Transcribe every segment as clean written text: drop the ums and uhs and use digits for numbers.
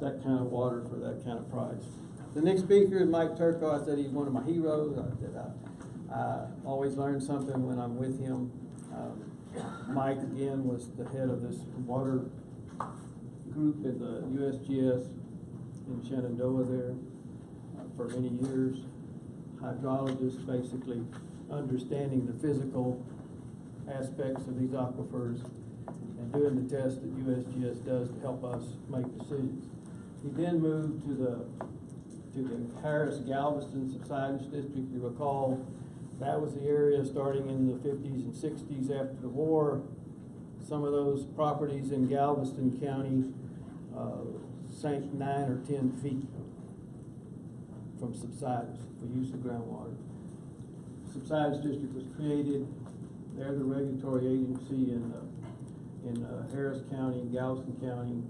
that kind of water for that kind of price. The next speaker is Mike Turco. I said he's one of my heroes. I always learn something when I'm with him. Mike, again, was the head of this water group at the USGS in Shenandoah there for many years. Hydrologist, basically understanding the physical aspects of these aquifers and doing the tests that USGS does to help us make decisions. He then moved to the Harris-Galveston Subsidence District. You recall that was the area starting in the 50s and 60s after the war. Some of those properties in Galveston County sank 9 or 10 feet from subsidence for use of groundwater. Subsidence District was created. They're the regulatory agency in Harris County, Galveston County.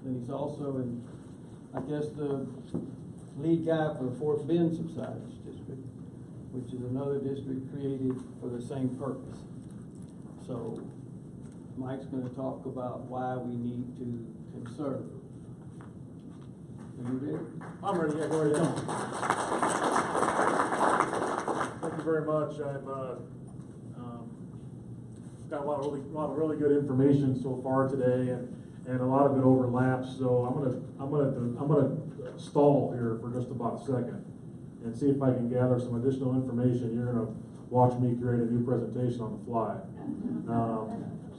Then he's also in, I guess, the lead guy for the Fort Bend Subsidence District, which is another district created for the same purpose. So Mike's going to talk about why we need to conserve. Are you ready? I'm ready. Yeah, go ahead. Thank you very much. I've got a lot of really good information so far today, and a lot of it overlaps. So I'm gonna stall here for just about a second and see if I can gather some additional information. You're gonna watch me create a new presentation on the fly,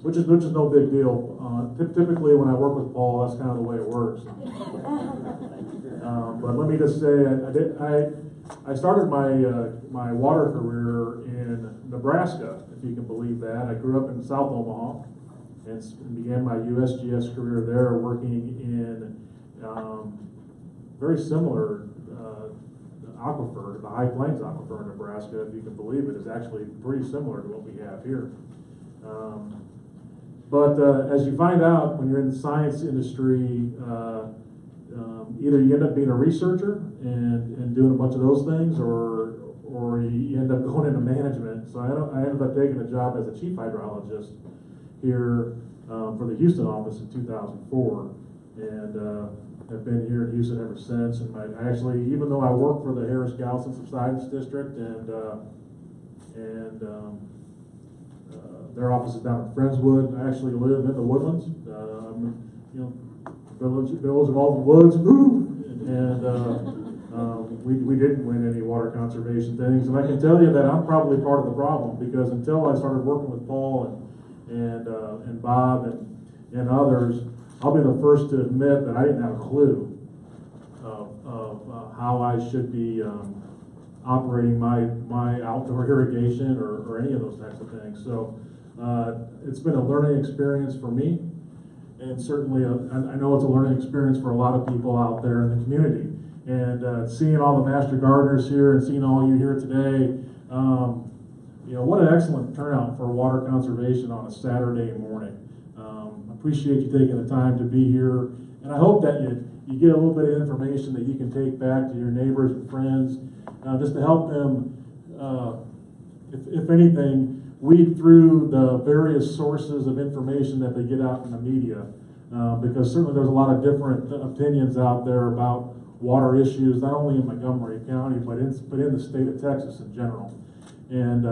which is no big deal. Typically, when I work with Paul, that's kind of the way it works. But let me just say, I started my water career in Nebraska, if you can believe that. I grew up in South Omaha and began my USGS career there, working in very similar aquifer. The High Plains aquifer in Nebraska, if you can believe it, is actually pretty similar to what we have here. But as you find out when you're in the science industry, either you end up being a researcher and doing a bunch of those things, or you end up going into management. So I ended up taking a job as a chief hydrologist here for the Houston office in 2004, and have been here in Houston ever since. And I actually, even though I work for the Harris-Galveston Subsidence District, and their office is down in Friendswood, I actually live in the Woodlands. Village of all the woods, and we didn't win any water conservation things. And I can tell you that I'm probably part of the problem, because until I started working with Paul and Bob and others, I'll be the first to admit that I didn't have a clue of how I should be operating my outdoor irrigation or any of those types of things. So it's been a learning experience for me, and certainly I know it's a learning experience for a lot of people out there in the community. And seeing all the master gardeners here and seeing all you here today, what an excellent turnout for water conservation on a Saturday morning. Appreciate you taking the time to be here, and I hope that you get a little bit of information that you can take back to your neighbors and friends, just to help them, if anything, weed through the various sources of information that they get out in the media, because certainly there's a lot of different opinions out there about water issues, not only in Montgomery County, but in the state of Texas in general. And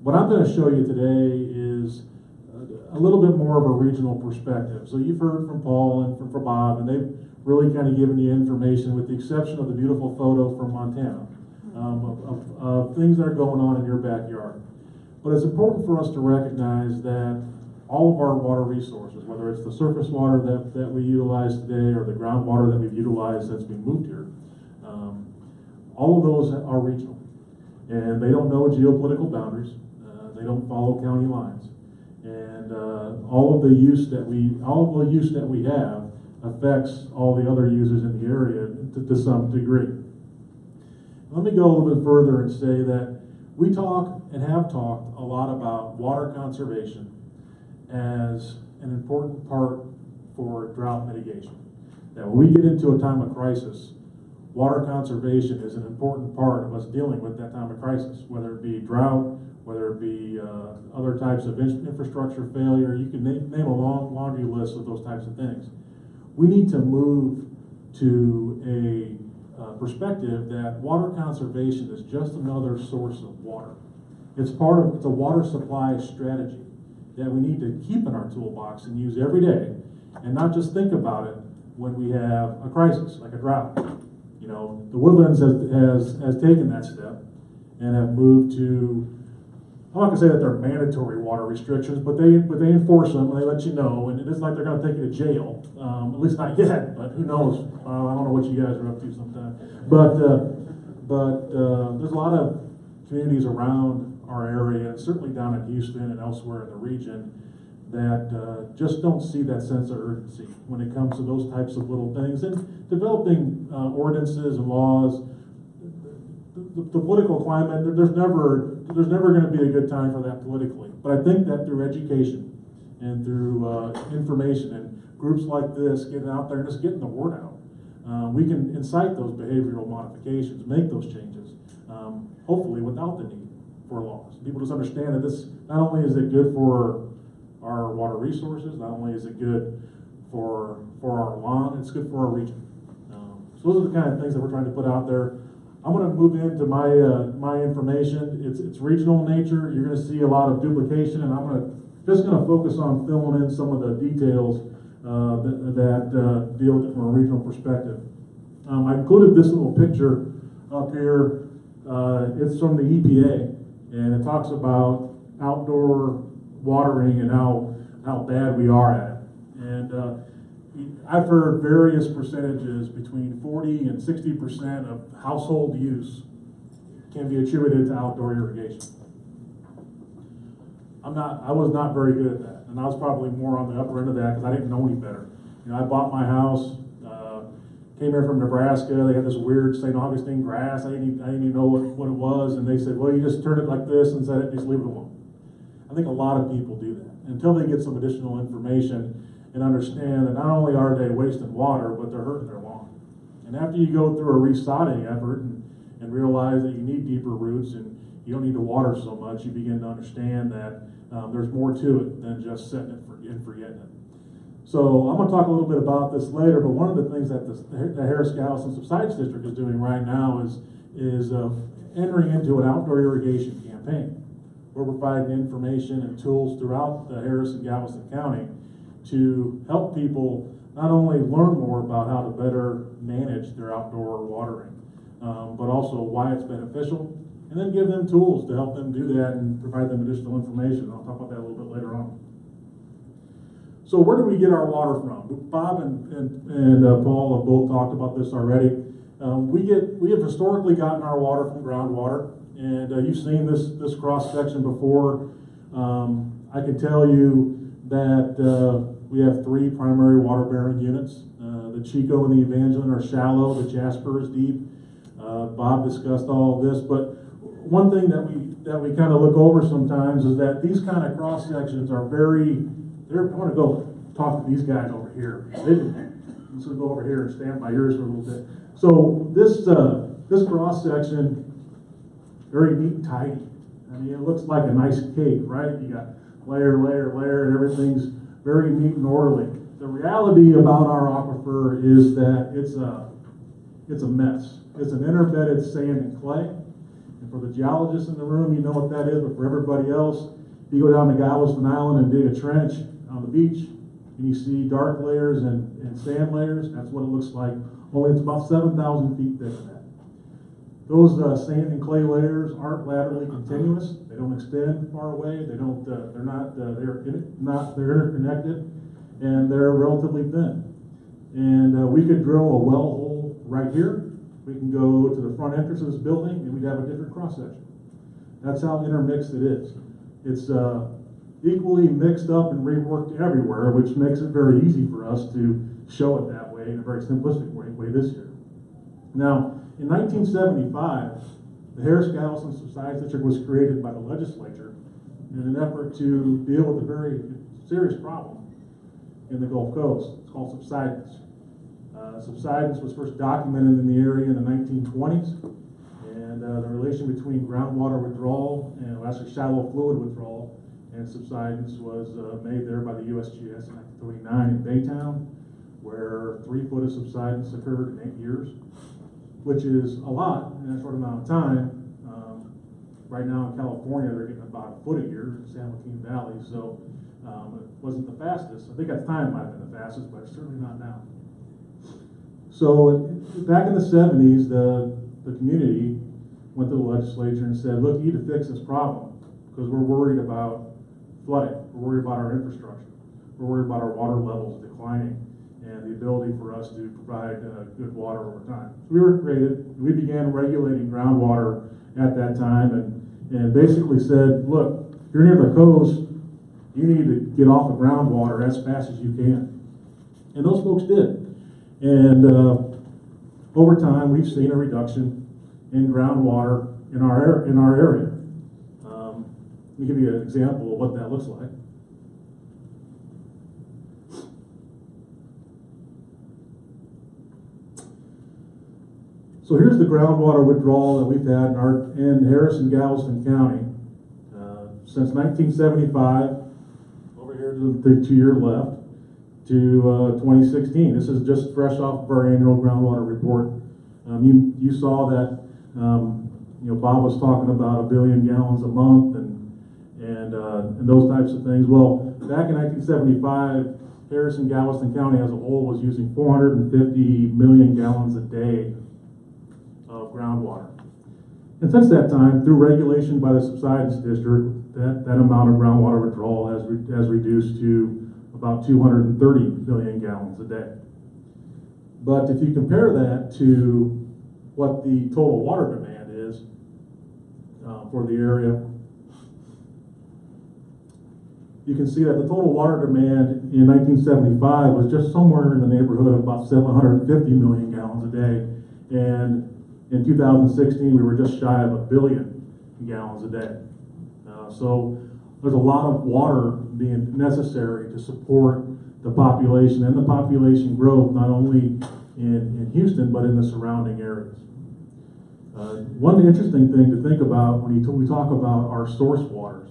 what I'm going to show you today is a little bit more of a regional perspective. So you've heard from Paul and from Bob, and they've really kind of given you information, with the exception of the beautiful photo from Montana, of things that are going on in your backyard. But it's important for us to recognize that all of our water resources, whether it's the surface water that we utilize today or the groundwater that we've utilized since we moved here, all of those are regional. And they don't know geopolitical boundaries. They don't follow county lines. And all of the use that we have affects all the other users in the area to some degree. Let me go a little bit further and say that we talk and have talked a lot about water conservation as an important part for drought mitigation. That when we get into a time of crisis, water conservation is an important part of us dealing with that time of crisis, whether it be drought, whether it be other types of infrastructure failure. You can name a long laundry list of those types of things. We need to move to a perspective that water conservation is just another source of water. It's a water supply strategy that we need to keep in our toolbox and use every day, and not just think about it when we have a crisis, like a drought. You know, the Woodlands has taken that step and have moved to, I'm not gonna say that they're mandatory water restrictions, but they enforce them and they let you know, and it isn't like they're gonna take you to jail, at least not yet, but who knows? I don't know what you guys are up to sometime. But there's a lot of communities around our area, and certainly down in Houston and elsewhere in the region, that just don't see that sense of urgency when it comes to those types of little things. And developing ordinances and laws, the political climate, there's never going to be a good time for that politically. But I think that through education and through information and groups like this getting out there and just getting the word out, we can incite those behavioral modifications, make those changes, hopefully without the need for laws. People just understand that this, not only is it good for our water resources, not only is it good for our lawn, it's good for our region. So those are the kind of things that we're trying to put out there. I'm going to move into my information. It's regional in nature. You're going to see a lot of duplication, and I'm just going to focus on filling in some of the details that deal with it from a regional perspective. I included this little picture up here. It's from the EPA, and it talks about outdoor watering and how bad we are at it. And I've heard various percentages between 40 and 60% of household use can be attributed to outdoor irrigation. I was not very good at that, and I was probably more on the upper end of that because I didn't know any better. You know, I bought my house, came here from Nebraska. They had this weird St. Augustine grass. I didn't even know what it was, and they said, well, you just turn it like this and set it, just leave it alone. I think a lot of people do that until they get some additional information and understand that not only are they wasting water, but they're hurting their lawn. And after you go through a resodding effort and realize that you need deeper roots and you don't need to water so much, you begin to understand that there's more to it than just setting it and forgetting it. So I'm going to talk a little bit about this later, but one of the things that the Harris-Galveston Subsidence District is doing right now is entering into an outdoor irrigation campaign. We're providing information and tools throughout the Harris and Galveston County to help people not only learn more about how to better manage their outdoor watering, but also why it's beneficial, and then give them tools to help them do that and provide them additional information. I'll talk about that a little bit later on. So where do we get our water from? Bob and Paul have both talked about this already. We have historically gotten our water from groundwater, and you've seen this cross section before. I can tell you that we have 3 primary water bearing units. The Chico and the Evangeline are shallow. The Jasper is deep. Bob discussed all of this, but one thing that we kind of look over sometimes is that these kind of cross sections are I want to go talk to these guys over here. I'm just going to go over here and stand by yours for a little bit. So this cross section, very neat and tidy. I mean, it looks like a nice cake, right? You got layer, layer, layer, and everything's very neat and orderly. The reality about our aquifer is that it's a mess. It's an interbedded sand and clay. And for the geologists in the room, you know what that is, but for everybody else, if you go down to Galveston Island and dig a trench on the beach, and you see dark layers and sand layers, that's what it looks like. Only it's about 7,000 feet thick of that. Those sand and clay layers aren't laterally continuous. They don't extend far away. They're interconnected, and they're relatively thin. And we could drill a well hole right here. We can go to the front entrance of this building, and we'd have a different cross section. That's how intermixed it is. It's equally mixed up and reworked everywhere, which makes it very easy for us to show it that way in a very simplistic way this year. Now, in 1975, the Harris-Galveston Subsidence District was created by the legislature in an effort to deal with a very serious problem in the Gulf Coast. It's called subsidence. Subsidence was first documented in the area in the 1920s, and the relation between groundwater withdrawal and actually shallow fluid withdrawal and subsidence was made there by the USGS in 1939 in Baytown, where 3 foot of subsidence occurred in 8 years, which is a lot in that short amount of time. Right now in California, they're getting about a foot a year in San Joaquin Valley, so it wasn't the fastest. I think at the time it might have been the fastest, but it's certainly not now. So back in the 70s, the community went to the legislature and said, look, you need to fix this problem because we're worried about flooding. We're worried about our infrastructure. We're worried about our water levels declining and the ability for us to provide good water over time. So we began regulating groundwater at that time and basically said, look, if you're near the coast, you need to get off of groundwater as fast as you can. And those folks did. And over time, we've seen a reduction in groundwater in our area. Let me give you an example of what that looks like. So here's the groundwater withdrawal that we've had in Harris-Galveston County since 1975, over here to the to your left, to 2016. This is just fresh off of our annual groundwater report. You saw that Bob was talking about 1 billion gallons a month and those types of things. Well, back in 1975, Harris-Galveston County as a whole was using 450 million gallons a day of groundwater. And since that time, through regulation by the Subsidence District, that amount of groundwater withdrawal has reduced to about 230 million gallons a day. But if you compare that to what the total water demand is for the area, you can see that the total water demand in 1975 was just somewhere in the neighborhood of about 750 million gallons a day. And in 2016, we were just shy of 1 billion gallons a day. So there's a lot of water being necessary to support the population and the population growth, not only in Houston, but in the surrounding areas. One interesting thing to think about when we talk about our source waters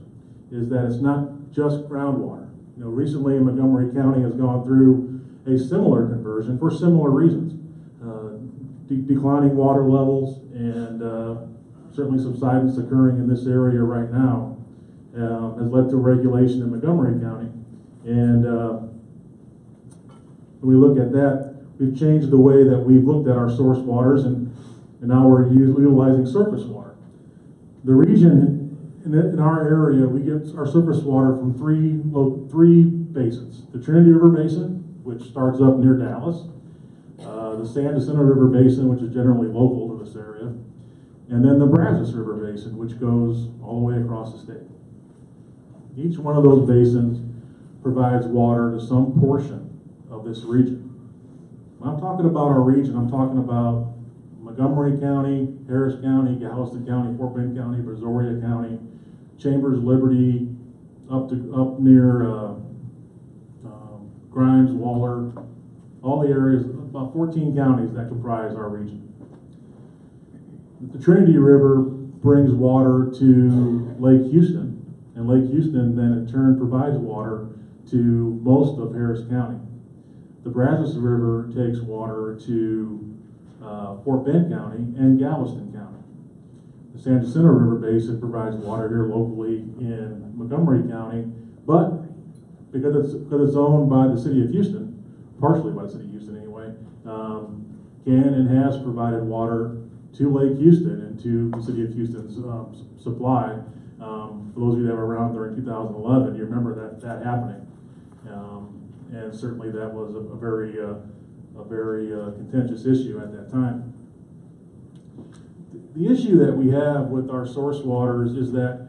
is that it's not just groundwater. Recently Montgomery County has gone through a similar conversion for similar reasons. Declining water levels and certainly subsidence occurring in this area right now has led to regulation in Montgomery County. And when we look at that, we've changed the way that we've looked at our source waters, and now we're utilizing surface water. The region in our area, we get our surface water from three basins. The Trinity River Basin, which starts up near Dallas, the San Jacinto River Basin, which is generally local to this area, and then the Brazos River Basin, which goes all the way across the state. Each one of those basins provides water to some portion of this region. When I'm talking about our region, I'm talking about Montgomery County, Harris County, Galveston County, Fort Bend County, Brazoria County, Chambers, Liberty, up near Grimes, Waller, all the areas, about 14 counties that comprise our region. The Trinity River brings water to Lake Houston, and Lake Houston then in turn provides water to most of Harris County. The Brazos River takes water to Fort Bend County and Galveston County. The San Jacinto River Basin provides water here locally in Montgomery County, but because it's owned by the city of Houston, partially by the city of Houston anyway, can and has provided water to Lake Houston and to the city of Houston's supply. For those of you that were around during 2011, you remember that happening, and certainly that was a very contentious issue at that time. The issue that we have with our source waters is that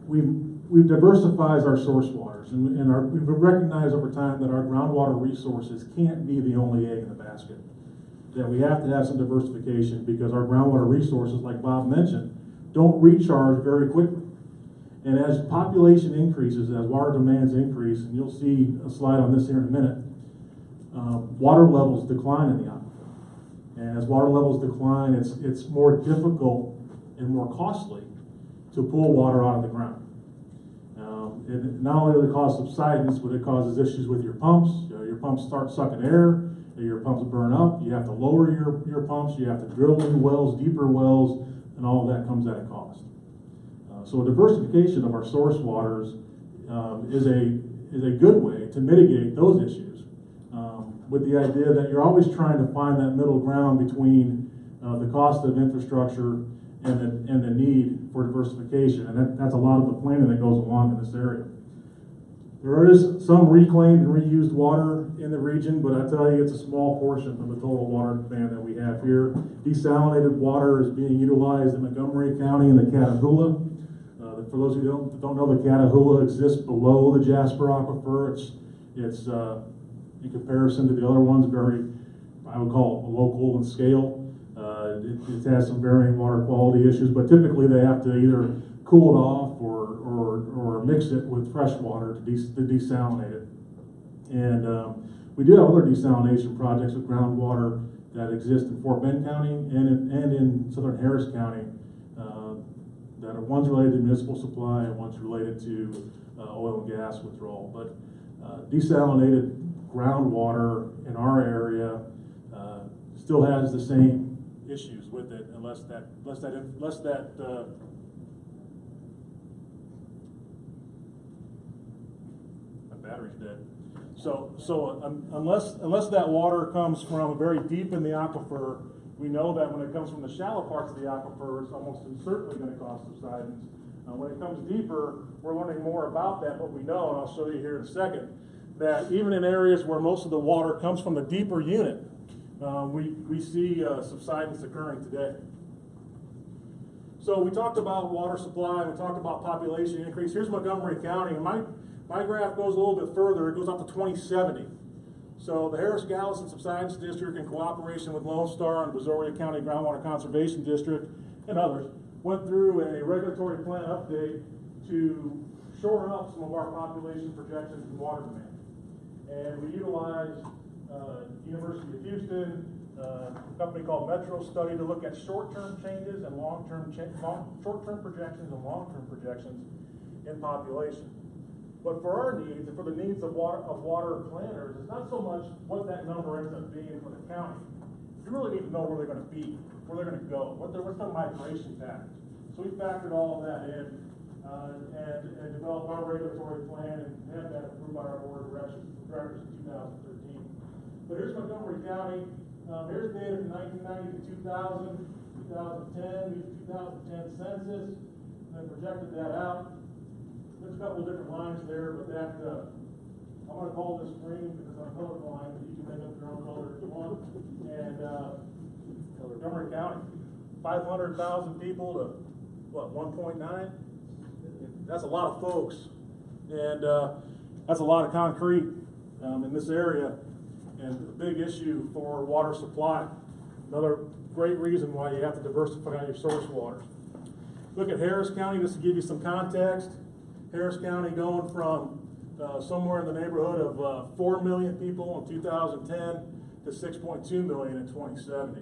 we've diversified our source waters, and we've recognized over time that our groundwater resources can't be the only egg in the basket. That we have to have some diversification because our groundwater resources, like Bob mentioned, don't recharge very quickly. And as population increases, as water demands increase, and you'll see a slide on this here in a minute, water levels decline in the aquifer. And as water levels decline, it's more difficult and more costly to pull water out of the ground. It not only does it cause subsidence, but it causes issues with your pumps. Your pumps start sucking air, your pumps burn up, you have to lower your pumps, you have to drill new wells, deeper wells, and all of that comes at a cost. So a diversification of our source waters is a good way to mitigate those issues, with the idea that you're always trying to find that middle ground between the cost of infrastructure and the need for diversification, and that's a lot of the planning that goes along in this area. There is some reclaimed and reused water in the region, but I tell you, it's a small portion of the total water demand that we have here. Desalinated water is being utilized in Montgomery County and the Catahoula. For those who don't know, the Catahoula exists below the Jasper Aquifer. It's in comparison to the other ones, very, I would call it local in scale. It has some varying water quality issues, but typically they have to either cool it off or mix it with fresh water to desalinate it. And we do have other desalination projects with groundwater that exist in Fort Bend County and in southern Harris County that are one's related to municipal supply and one's related to oil and gas withdrawal. But desalinated groundwater in our area still has the same issues with it, unless that my battery's dead. So unless that water comes from very deep in the aquifer, we know that when it comes from the shallow parts of the aquifer, it's almost certainly going to cause subsidence. When it comes deeper, we're learning more about that, but we know, and I'll show you here in a second, that even in areas where most of the water comes from the deeper unit, we see subsidence occurring today. So we talked about water supply, we talked about population increase. Here's Montgomery County, and my graph goes a little bit further. It goes up to 2070. So the Harris-Galveston Subsidence District, in cooperation with Lone Star and Brazoria County Groundwater Conservation District and others, went through a regulatory plan update to shore up some of our population projections and water demand. And we utilized University of Houston, a company called Metro Study, to look at short-term changes and short-term projections and long-term projections in population. But for our needs and for the needs of water planners, it's not so much what that number ends up being for the county. You really need to know where they're going to be, where they're going to go, what's their migration patterns. So we factored all of that in and developed our regulatory plan and had that approved by our board of directors in 2013. But here's Montgomery County. Here's data from 1990 to 2000, 2010, 2010 census, and then projected that out. There's a couple of different lines there, but that, I'm going to call this green because I'm colorblind, but you can make up your own color if you want. And Montgomery County, 500,000 people to, what, 1.9? That's a lot of folks. And that's a lot of concrete in this area. And a big issue for water supply. Another great reason why you have to diversify your source waters. Look at Harris County, just to give you some context. Harris County going from somewhere in the neighborhood of 4 million people in 2010 to 6.2 million in 2070.